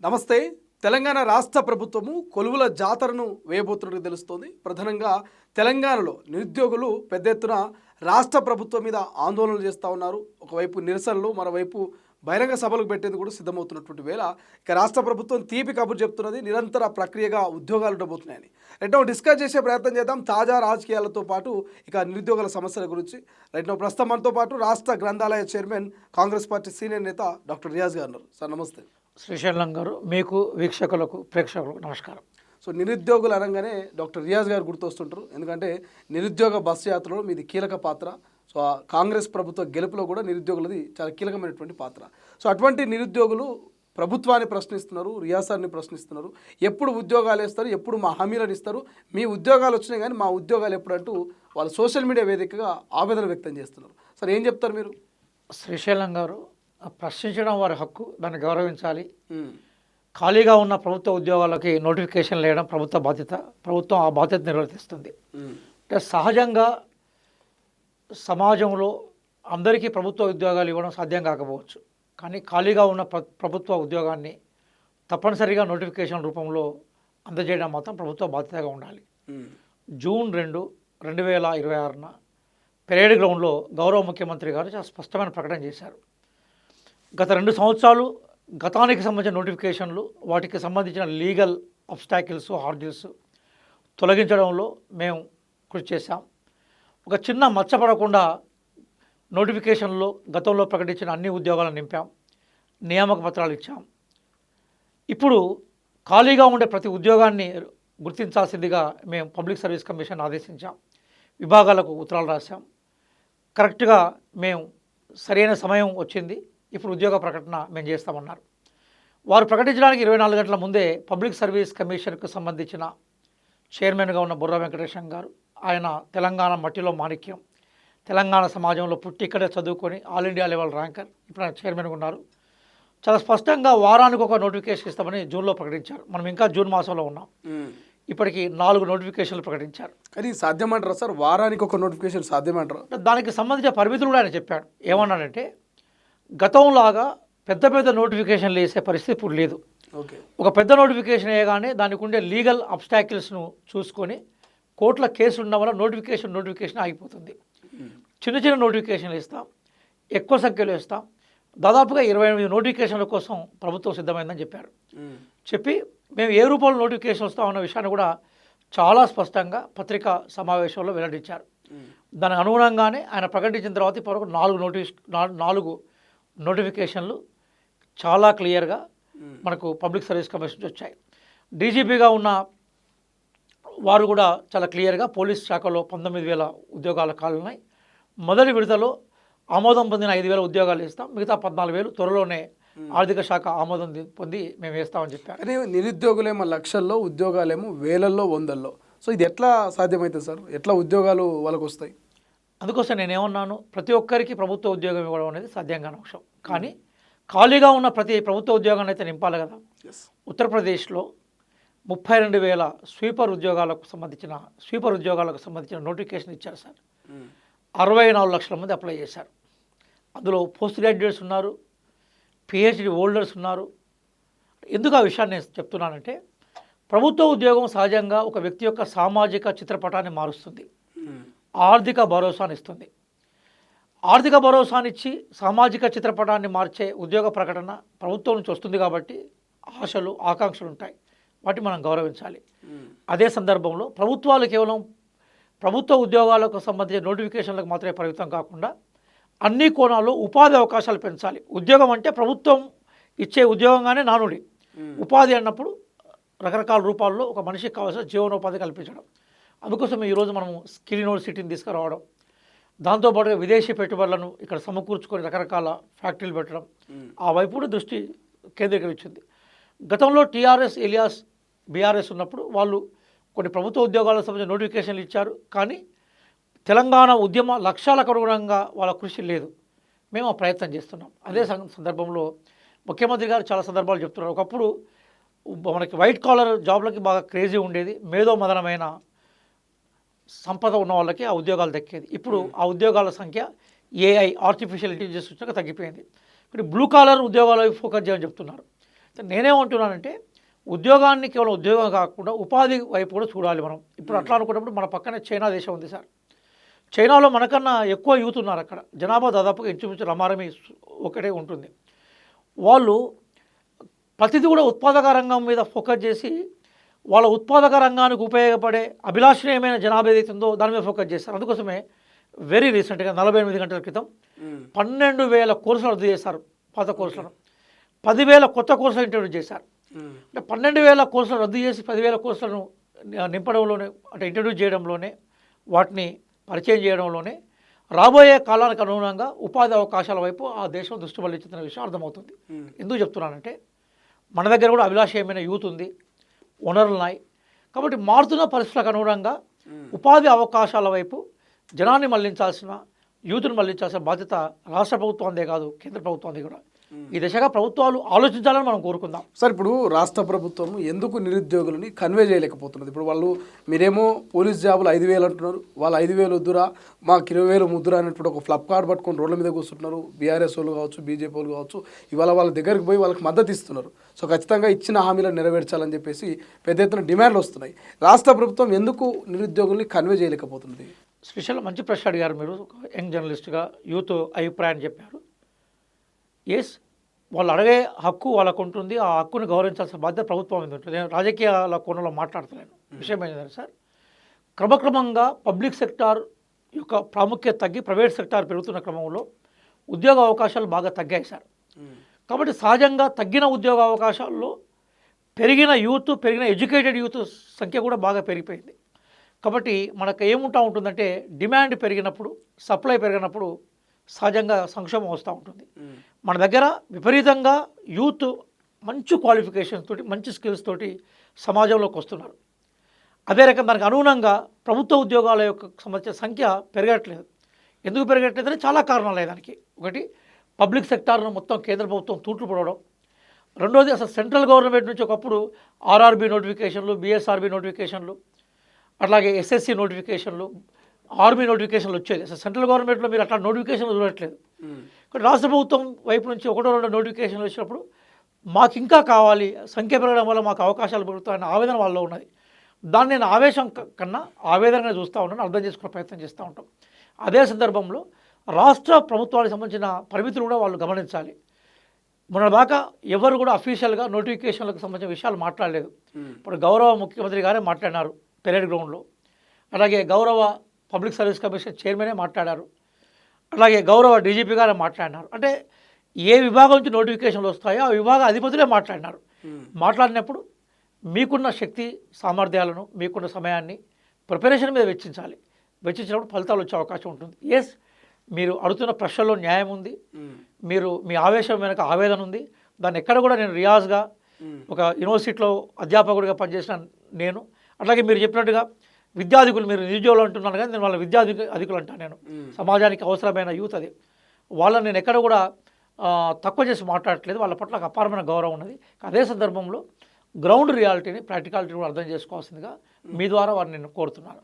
నమస్తే. తెలంగాణ రాష్ట్ర ప్రభుత్వము కొలువుల జాతరను వేయబోతున్నట్టు తెలుస్తోంది. ప్రధానంగా తెలంగాణలో నిరుద్యోగులు పెద్ద ఎత్తున రాష్ట్ర ప్రభుత్వం మీద ఆందోళనలు చేస్తూ ఉన్నారు. ఒకవైపు నిరసనలు, మరోవైపు బహిరంగ సభలకు పెట్టేందుకు కూడా సిద్ధమవుతున్నటువంటి వేళ ఇక రాష్ట్ర ప్రభుత్వం తీపి కబురు చెప్తున్నది నిరంతర ప్రక్రియగా ఉద్యోగాలు ఉండబోతున్నాయని. రెండవ డిస్కస్ చేసే ప్రయత్నం చేద్దాం తాజా రాజకీయాలతో పాటు ఇక నిరుద్యోగుల సమస్యల గురించి. రెండవ ప్రస్తుతం మనతో పాటు రాష్ట్ర గ్రంథాలయ చైర్మన్, కాంగ్రెస్ పార్టీ సీనియర్ నేత డాక్టర్ రియాజ్ గారు ఉన్నారు. సార్ నమస్తే. శ్రీశైలం గారు, మీకు వీక్షకులకు ప్రేక్షకులకు నమస్కారం. సో నిరుద్యోగులు అనగానే డాక్టర్ రియాజ్ గారు గుర్తొస్తుంటారు. ఎందుకంటే నిరుద్యోగ బస్సు యాత్రలో మీది కీలక పాత్ర. సో ఆ కాంగ్రెస్ ప్రభుత్వ గెలుపులో కూడా నిరుద్యోగులది చాలా కీలకమైనటువంటి పాత్ర. సో అటువంటి నిరుద్యోగులు ప్రభుత్వాన్ని ప్రశ్నిస్తున్నారు, రియాజ్ సార్ని ప్రశ్నిస్తున్నారు. ఎప్పుడు ఉద్యోగాలు ఇస్తారు, ఎప్పుడు మా హామీలను ఇస్తారు, మీ ఉద్యోగాలు వచ్చినాయి కానీ మా ఉద్యోగాలు ఎప్పుడంటూ వాళ్ళు సోషల్ మీడియా వేదికగా ఆవేదన వ్యక్తం చేస్తున్నారు. సార్ ఏం చెప్తారు మీరు? శ్రీశైలం గారు, ప్రశ్నించడం వారి హక్కు, దాన్ని గౌరవించాలి. ఖాళీగా ఉన్న ప్రభుత్వ ఉద్యోగాలకి నోటిఫికేషన్ వేయడం ప్రభుత్వ బాధ్యత. ప్రభుత్వం ఆ బాధ్యత నిర్వర్తిస్తుంది. అంటే సహజంగా సమాజంలో అందరికీ ప్రభుత్వ ఉద్యోగాలు ఇవ్వడం సాధ్యం కాకపోవచ్చు, కానీ ఖాళీగా ఉన్న ప్రభుత్వ ఉద్యోగాన్ని తప్పనిసరిగా నోటిఫికేషన్ రూపంలో అందజేయడం మాత్రం ప్రభుత్వ బాధ్యతగా ఉండాలి. జూన్ 2, 2026 పెరేడ్ గ్రౌండ్లో గౌరవ ముఖ్యమంత్రి గారు చాలా స్పష్టమైన ప్రకటన చేశారు. గత 2 సంవత్సరాలు గతానికి సంబంధించిన నోటిఫికేషన్లు, వాటికి సంబంధించిన లీగల్ అబ్స్టాకిల్స్, హార్డిల్స్ తొలగించడంలో మేము కృషి చేశాం. ఒక చిన్న మచ్చపడకుండా నోటిఫికేషన్లో గతంలో ప్రకటించిన అన్ని ఉద్యోగాలను నింపాం, నియామక పత్రాలు ఇచ్చాం. ఇప్పుడు ఖాళీగా ఉండే ప్రతి ఉద్యోగాన్ని గుర్తించాల్సిందిగా మేము పబ్లిక్ సర్వీస్ కమిషన్ ఆదేశించాం. విభాగాలకు ఉత్తరాలు రాశాం. కరెక్ట్గా మేము సరైన సమయం వచ్చింది, ఇప్పుడు ఉద్యోగ ప్రకటన మేము చేస్తామన్నారు. వారు ప్రకటించడానికి 24 గంటల ముందే పబ్లిక్ సర్వీస్ కమిషన్కు సంబంధించిన చైర్మన్గా ఉన్న బుర్రా వెంకటేశం గారు, ఆయన తెలంగాణ మట్టిలో మాణిక్యం, తెలంగాణ సమాజంలో పుట్టి ఇక్కడే చదువుకొని ఆల్ ఇండియా లెవెల్ ర్యాంకర్, ఇప్పుడు ఆయన చైర్మన్గా ఉన్నారు. చాలా స్పష్టంగా వారానికి ఒక నోటిఫికేషన్ ఇస్తామని జూన్లో ప్రకటించారు. మనం ఇంకా జూన్ మాసంలో ఉన్నాం. ఇప్పటికి 4 నోటిఫికేషన్లు ప్రకటించారు. అది సాధ్యమంటారా సార్? వారానికి ఒక నోటిఫికేషన్ సాధ్యమంటారా? దానికి సంబంధించిన పరిమితులు కూడా ఆయన చెప్పాడు. ఏమన్నాడంటే, గతంలాగా పెద్ద పెద్ద నోటిఫికేషన్లు వేసే పరిస్థితి ఇప్పుడు లేదు. ఒక పెద్ద నోటిఫికేషన్ వేయగానే దానికి ఉండే లీగల్ అబ్స్టాకిల్స్ను చూసుకొని కోర్టుల కేసులు ఉన్న వల్ల నోటిఫికేషన్ ఆగిపోతుంది. చిన్న చిన్న నోటిఫికేషన్లు ఇస్తాం, ఎక్కువ సంఖ్యలో ఇస్తాం. దాదాపుగా 28 నోటిఫికేషన్ల కోసం ప్రభుత్వం సిద్ధమైందని చెప్పారు. చెప్పి మేము ఏ రూపంలో నోటిఫికేషన్ వస్తామన్న విషయాన్ని కూడా చాలా స్పష్టంగా పత్రికా సమావేశంలో వెల్లడించారు. దానికి అనుగుణంగానే ఆయన ప్రకటించిన తర్వాత ఇప్పటివరకు 4 నోటిఫికేషన్లు చాలా క్లియర్గా మనకు పబ్లిక్ సర్వీస్ కమిషన్ వచ్చాయి. డీజీపీగా ఉన్న వారు కూడా చాలా క్లియర్గా పోలీస్ శాఖలో 19,000 ఉద్యోగాల ఖాళీలు ఉన్నాయి. మొదటి విడతలో ఆమోదం పొందిన 5,000 ఉద్యోగాలు ఇస్తాం, మిగతా 14,000 త్వరలోనే ఆర్థిక శాఖ ఆమోదం పొంది మేము వేస్తామని చెప్పారు. అదే నిరుద్యోగులేమో లక్షల్లో, ఉద్యోగాలేమో వేలల్లో, వందల్లో. సో ఇది ఎట్లా సాధ్యమవుతుంది సార్? ఎట్లా ఉద్యోగాలు వాళ్ళకు వస్తాయి? అందుకోసం నేనేమన్నాను, ప్రతి ఒక్కరికి ప్రభుత్వ ఉద్యోగం ఇవ్వడం అనేది సాధ్యం కాని అంశం. కానీ ఖాళీగా ఉన్న ప్రతి ప్రభుత్వ ఉద్యోగాన్ని అయితే నింపాలి కదా. ఉత్తరప్రదేశ్లో 32,000 స్వీపర్ ఉద్యోగాలకు సంబంధించిన నోటిఫికేషన్ ఇచ్చారు సార్. 64 లక్షల మంది అప్లై చేశారు. అందులో పోస్ట్ గ్రాడ్యుయేట్స్ ఉన్నారు, పిహెచ్డి హోల్డర్స్ ఉన్నారు. ఎందుకు ఆ విషయాన్ని నేను చెప్తున్నానంటే, ప్రభుత్వ ఉద్యోగం సహజంగా ఒక వ్యక్తి యొక్క సామాజిక చిత్రపటాన్ని మారుస్తుంది, ఆర్థిక భరోసాని ఇస్తుంది. ఆర్థిక భరోసానిచ్చి సామాజిక చిత్రపటాన్ని మార్చే ఉద్యోగ ప్రకటన ప్రభుత్వం నుంచి వస్తుంది కాబట్టి ఆశలు, ఆకాంక్షలు ఉంటాయి, వాటిని మనం గౌరవించాలి. అదే సందర్భంలో ప్రభుత్వాలు కేవలం ప్రభుత్వ ఉద్యోగాలకు సంబంధించిన నోటిఫికేషన్లకు మాత్రమే పరిమితం కాకుండా అన్ని కోణాల్లో ఉపాధి అవకాశాలు పెంచాలి. ఉద్యోగం అంటే ప్రభుత్వం ఇచ్చే ఉద్యోగంగానే నానుడి. ఉపాధి అన్నప్పుడు రకరకాల రూపాల్లో ఒక మనిషికి కావాల్సిన జీవనోపాధి కల్పించడం. అందుకోసం ఈరోజు మనం స్కిల్ యూనివర్సిటీని తీసుకురావడం, దాంతోపాటుగా విదేశీ పెట్టుబడులను ఇక్కడ సమకూర్చుకొని రకరకాల ఫ్యాక్టరీలు పెట్టడం, ఆ వైపు కూడా దృష్టి కేంద్రీకరించింది. గతంలో టీఆర్ఎస్ ఎలియాస్ బీఆర్ఎస్ ఉన్నప్పుడు వాళ్ళు కొన్ని ప్రభుత్వ ఉద్యోగాలకు సంబంధించిన నోటిఫికేషన్లు ఇచ్చారు, కానీ తెలంగాణ ఉద్యమ లక్ష్యాలకు అనుగుణంగా వాళ్ళ కృషి లేదు. మేము ఆ ప్రయత్నం చేస్తున్నాం. అదే సందర్భంలో ముఖ్యమంత్రి గారు చాలా సందర్భాలు చెప్తున్నారు. ఒకప్పుడు మనకి వైట్ కాలర్ జాబ్లకి బాగా క్రేజీ ఉండేది, మేధోమదనమైన సంపద ఉన్న వాళ్ళకి ఆ ఉద్యోగాలు దక్కేది. ఇప్పుడు ఆ ఉద్యోగాల సంఖ్య ఏఐ, ఆర్టిఫిషియల్ ఇంటెలిజెన్స్ వచ్చాక తగ్గిపోయింది. ఇప్పుడు బ్లూ కాలర్ ఉద్యోగాలు ఫోకస్ చేయని చెప్తున్నారు. నేనేమంటున్నానంటే ఉద్యోగాన్ని కేవలం ఉద్యోగం కాకుండా ఉపాధి వైపు కూడా చూడాలి మనం. ఇప్పుడు అట్లా అనుకున్నప్పుడు మన పక్కనే చైనా దేశం ఉంది సార్. చైనాలో మనకన్నా ఎక్కువ యూత్ ఉన్నారు అక్కడ. జనాభా దాదాపుగా ఇంచుమించు రమారమి ఒకటే ఉంటుంది. వాళ్ళు ప్రతిదీ కూడా ఉత్పాదక రంగం మీద ఫోకస్ చేసి వాళ్ళ ఉత్పాదక రంగానికి ఉపయోగపడే అభిలాషణీయమైన జనాభా ఏదైతే ఉందో దాని మీద ఫోకస్ చేస్తారు. అందుకోసమే వెరీ రీసెంట్గా 48 గంటల క్రితం 12,000 కోర్సులు రద్దు చేశారు. పాత కోర్సులను 10,000 కొత్త కోర్సులు ఇంట్రడ్యూస్ చేశారు. అంటే 12,000 కోర్సులు రద్దు చేసి 10,000 కోర్సులను నింపడంలోనే, అంటే ఇంట్రడ్యూస్ చేయడంలోనే, వాటిని పరిచయం చేయడంలోనే రాబోయే కాలానికి అనుగుణంగా ఉపాధి అవకాశాల వైపు ఆ దేశం దృష్టి మళ్లించిన విషయం అర్థమవుతుంది. ఎందుకు చెప్తున్నానంటే మన దగ్గర కూడా అభిలాషయమైన యూత్ ఉంది, వనరులు ఉన్నాయి. కాబట్టి మారుతున్న పరిస్థితులకు అనుగుణంగా ఉపాధి అవకాశాల వైపు జనాన్ని మళ్లించాల్సిన, యూత్ను మళ్లించాల్సిన బాధ్యత రాష్ట్ర ప్రభుత్వందే కాదు, కేంద్ర ప్రభుత్వందే కూడా. ఈ దిశగా ప్రభుత్వాలు ఆలోచించాలని మనం కోరుకుందాం. సార్, ఇప్పుడు రాష్ట్ర ప్రభుత్వం ఎందుకు నిరుద్యోగులని కన్వే చేయలేకపోతున్నది? ఇప్పుడు వాళ్ళు మీరేమో పోలీస్ జాబులు 5,000 అంటున్నారు, వాళ్ళు 5,000 వద్దురా మాకు 20,000 ముద్దురా అనేటువంటి ఒక ఫ్లప్ కార్డ్ పట్టుకొని రోడ్ల మీద కూర్చుంటున్నారు. బీఆర్ఎస్ వాళ్ళు కావచ్చు, బీజేపీ వాళ్ళు కావచ్చు, ఇవాళ వాళ్ళ దగ్గరికి పోయి వాళ్ళకి మద్దతు ఇస్తున్నారు. సో ఖచ్చితంగా ఇచ్చిన హామీలను నెరవేర్చాలని చెప్పేసి పెద్ద ఎత్తున డిమాండ్లు వస్తున్నాయి. రాష్ట్ర ప్రభుత్వం ఎందుకు నిరుద్యోగుల్ని కన్వే చేయలేకపోతున్నది? శ్రీశైలం మంచి ప్రశ్న అడిగారు మీరు. యంగ్ జర్నలిస్ట్గా యూత్ అభిప్రాయాన్ని చెప్పారు. ఎస్, వాళ్ళు అడిగే హక్కు వాళ్ళకు ఉంటుంది. ఆ హక్కుని గౌరవించాల్సిన బాధ్యత ప్రభుత్వం మీద ఉంటుంది. నేను రాజకీయాల కోణంలో మాట్లాడతలేను. విషయం ఏంటంటే సార్, క్రమక్రమంగా పబ్లిక్ సెక్టార్ యొక్క ప్రాముఖ్యత తగ్గి ప్రైవేట్ సెక్టార్ పెరుగుతున్న క్రమంలో ఉద్యోగ అవకాశాలు బాగా తగ్గాయి సార్. కాబట్టి సహజంగా తగ్గిన ఉద్యోగ అవకాశాల్లో పెరిగిన ఎడ్యుకేటెడ్ యూత్ సంఖ్య కూడా బాగా పెరిగిపోయింది. కాబట్టి మనకు ఏముంటూ ఉంటుందంటే డిమాండ్ పెరిగినప్పుడు, సప్లై పెరిగినప్పుడు సహజంగా సంక్షోభం వస్తూ ఉంటుంది. మన దగ్గర విపరీతంగా యూత్ మంచి క్వాలిఫికేషన్స్ తోటి, మంచి స్కిల్స్ తోటి సమాజంలోకి వస్తున్నారు. అదే రకం దానికి అనుగుణంగా ప్రభుత్వ ఉద్యోగాల యొక్క సంబంధించిన సంఖ్య పెరగట్లేదు. ఎందుకు పెరగట్లేదని చాలా కారణాలు దానికి. ఒకటి, పబ్లిక్ సెక్టార్ను మొత్తం కేంద్ర ప్రభుత్వం తూట్లు పడవడం. రెండోది, అసలు సెంట్రల్ గవర్నమెంట్ నుంచి ఒకప్పుడు ఆర్ఆర్బీ నోటిఫికేషన్లు, బిఎస్ఆర్బీ నోటిఫికేషన్లు, అట్లాగే ఎస్ఎస్సి నోటిఫికేషన్లు, ఆర్మీ నోటిఫికేషన్లు వచ్చేది. అసలు సెంట్రల్ గవర్నమెంట్లో మీరు అట్లా నోటిఫికేషన్లు చూడట్లేదు. ఇక్కడ రాష్ట్ర ప్రభుత్వం వైపు నుంచి 1-2 నోటిఫికేషన్లు వచ్చినప్పుడు మాకు ఇంకా కావాలి, సంఖ్య పెరగడం వల్ల మాకు అవకాశాలు పెరుగుతాయన్న ఆవేదన వాళ్ళలో ఉన్నది. దాన్ని నేను ఆవేశం కన్నా ఆవేదనగా చూస్తూ ఉన్నాను, అర్థం చేసుకునే ప్రయత్నం చేస్తూ ఉంటాం. అదే సందర్భంలో రాష్ట్ర ప్రభుత్వానికి సంబంధించిన పరిమితులు కూడా వాళ్ళు గమనించాలి. మొన్న దాకా ఎవరు కూడా అఫీషియల్గా నోటిఫికేషన్లకు సంబంధించిన విషయాలు మాట్లాడలేదు. ఇప్పుడు గౌరవ ముఖ్యమంత్రి గారే మాట్లాడినారు పెరేడ్ గ్రౌండ్లో. అలాగే గౌరవ పబ్లిక్ సర్వీస్ కమిషన్ చైర్మనే మాట్లాడారు. అలాగే గౌరవ డీజీపీ గారే మాట్లాడినారు. అంటే ఏ విభాగం నుంచి నోటిఫికేషన్లు వస్తాయో ఆ విభాగ అధిపతులే మాట్లాడినారు. మాట్లాడినప్పుడు మీకున్న శక్తి సామర్థ్యాలను, మీకున్న సమయాన్ని ప్రిపరేషన్ మీద వెచ్చించాలి. వెచ్చించినప్పుడు ఫలితాలు వచ్చే అవకాశం ఉంటుంది. ఎస్, మీరు అడుగుతున్న ప్రశ్నలో న్యాయం ఉంది. మీ ఆవేశం వెనక ఆవేదన ఉంది. దాన్ని ఎక్కడ కూడా నేను రియాజ్గా ఒక యూనివర్సిటీలో అధ్యాపకుడిగా పనిచేసిన నేను, అట్లాగే మీరు చెప్పినట్టుగా విద్యార్థికులు, మీరు నిరుద్యోగులు అంటున్నాను కానీ నేను వాళ్ళ విద్యార్థికులు అంటాను. నేను సమాజానికి అవసరమైన యూత్ అది. వాళ్ళని నేను ఎక్కడ కూడా తక్కువ చేసి మాట్లాడట్లేదు. వాళ్ళ పట్ల ఒక అపారమైన గౌరవం ఉన్నది. అదే సందర్భంలో గ్రౌండ్ రియాలిటీని, ప్రాక్టికాలిటీని కూడా అర్థం చేసుకోవాల్సిందిగా మీ ద్వారా వారిని నేను కోరుతున్నాను.